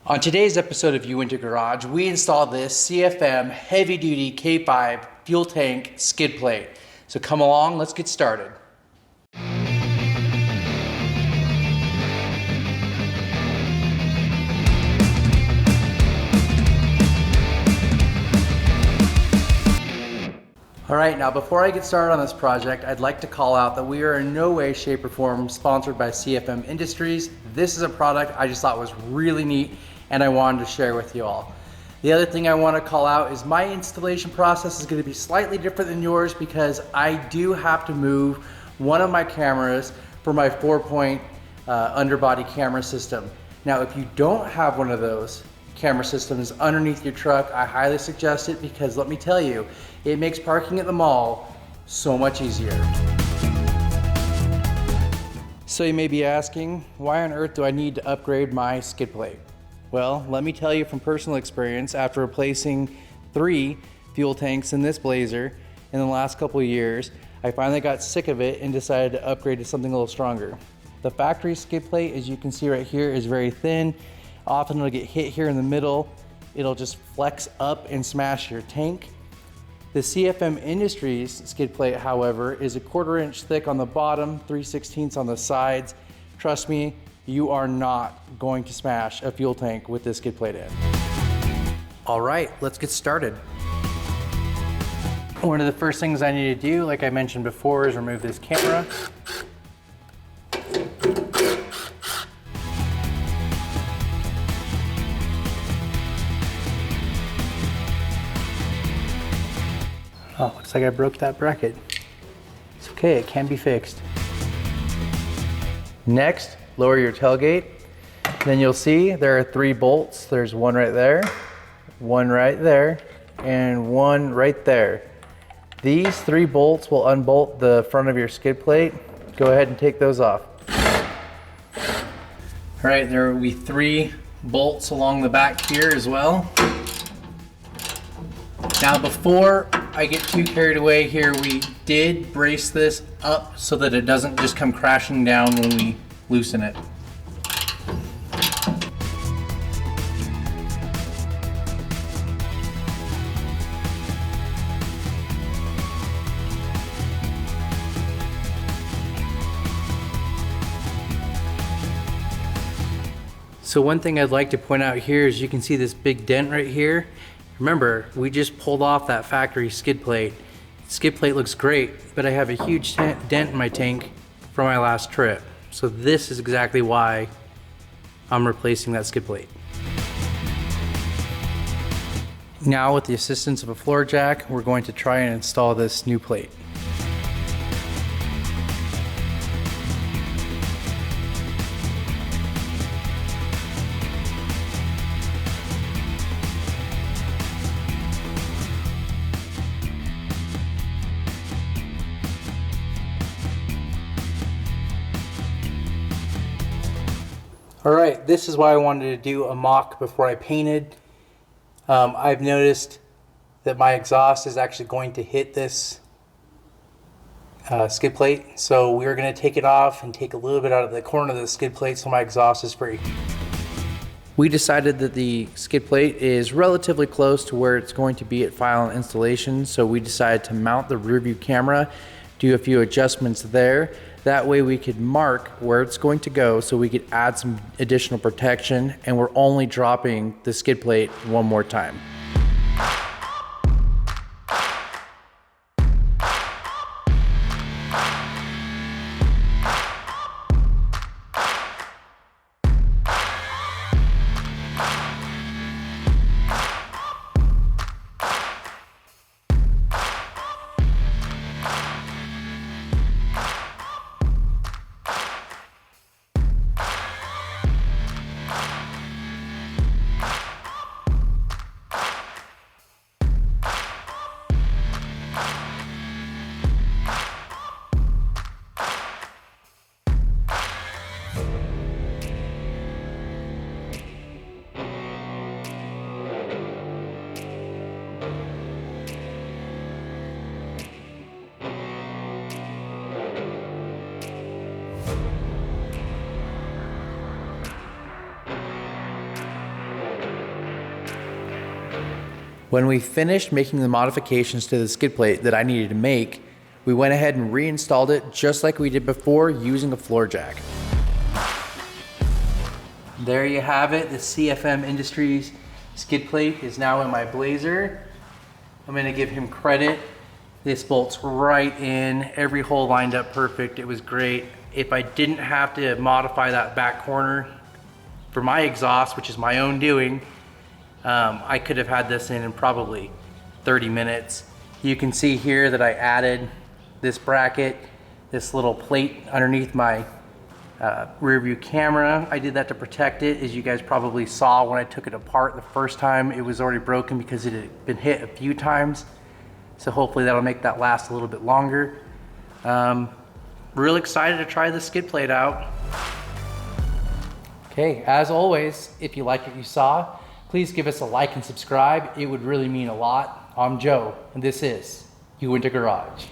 On today's episode of You Into Garage, we installed this CFM heavy duty K5 fuel tank skid plate. So come along, let's get started. All right, now before I get started on this project, I'd like to call out that we are in no way, shape, or form sponsored by CFM Industries. This is a product I just thought was really neat and I wanted to share with you all. The other thing I want to call out is my installation process is going to be slightly different than yours because I do have to move one of my cameras for my 4-point underbody camera system. Now, if you don't have one of those camera systems underneath your truck, I highly suggest it because let me tell you, it makes parking at the mall so much easier. So you may be asking, why on earth do I need to upgrade my skid plate? Well, let me tell you from personal experience, after replacing 3 fuel tanks in this Blazer in the last couple of years, I finally got sick of it and decided to upgrade to something a little stronger. The factory skid plate, as you can see right here, is very thin. Often it'll get hit here in the middle. It'll just flex up and smash your tank. The CFM Industries skid plate, however, is a 1/4 inch thick on the bottom, 3/16 on the sides. Trust me, you are not going to smash a fuel tank with this skid plate in. All right, let's get started. One of the first things I need to do, like I mentioned before, is remove this camera. Oh, looks like I broke that bracket. It's okay, it can be fixed. Next, lower your tailgate. Then you'll see there are 3 bolts. There's one right there, one right there, and one right there. These 3 bolts will unbolt the front of your skid plate. Go ahead and take those off. All right, there will be 3 bolts along the back here as well. Now before I get too carried away here, we did brace this up so that it doesn't just come crashing down when we loosen it. So one thing I'd like to point out here is you can see this big dent right here. Remember, we just pulled off that factory skid plate. Skid plate looks great, but I have a huge dent in my tank from my last trip. So this is exactly why I'm replacing that skid plate. Now with the assistance of a floor jack, we're going to try and install this new plate. All right, this is why I wanted to do a mock before I painted. I've noticed that my exhaust is actually going to hit this skid plate. So we're gonna take it off and take a little bit out of the corner of the skid plate so my exhaust is free. We decided that the skid plate is relatively close to where it's going to be at final installation. So we decided to mount the rear view camera, do a few adjustments there. That way we could mark where it's going to go so we could add some additional protection, and we're only dropping the skid plate one more time. When we finished making the modifications to the skid plate that I needed to make, we went ahead and reinstalled it just like we did before using a floor jack. There you have it. The CFM Industries skid plate is now in my Blazer. I'm gonna give him credit. This bolts right in, every hole lined up perfect. It was great. If I didn't have to modify that back corner for my exhaust, which is my own doing, I could have had this in probably 30 minutes. You can see here that I added this bracket, this little plate underneath my rear view camera. I did that to protect it. As you guys probably saw when I took it apart the first time, it was already broken because it had been hit a few times. So hopefully that'll make that last a little bit longer. Real excited to try the skid plate out. Okay, as always, if you like what you saw, please give us a like and subscribe. It would really mean a lot. I'm Joe, and this is You Winter Garage.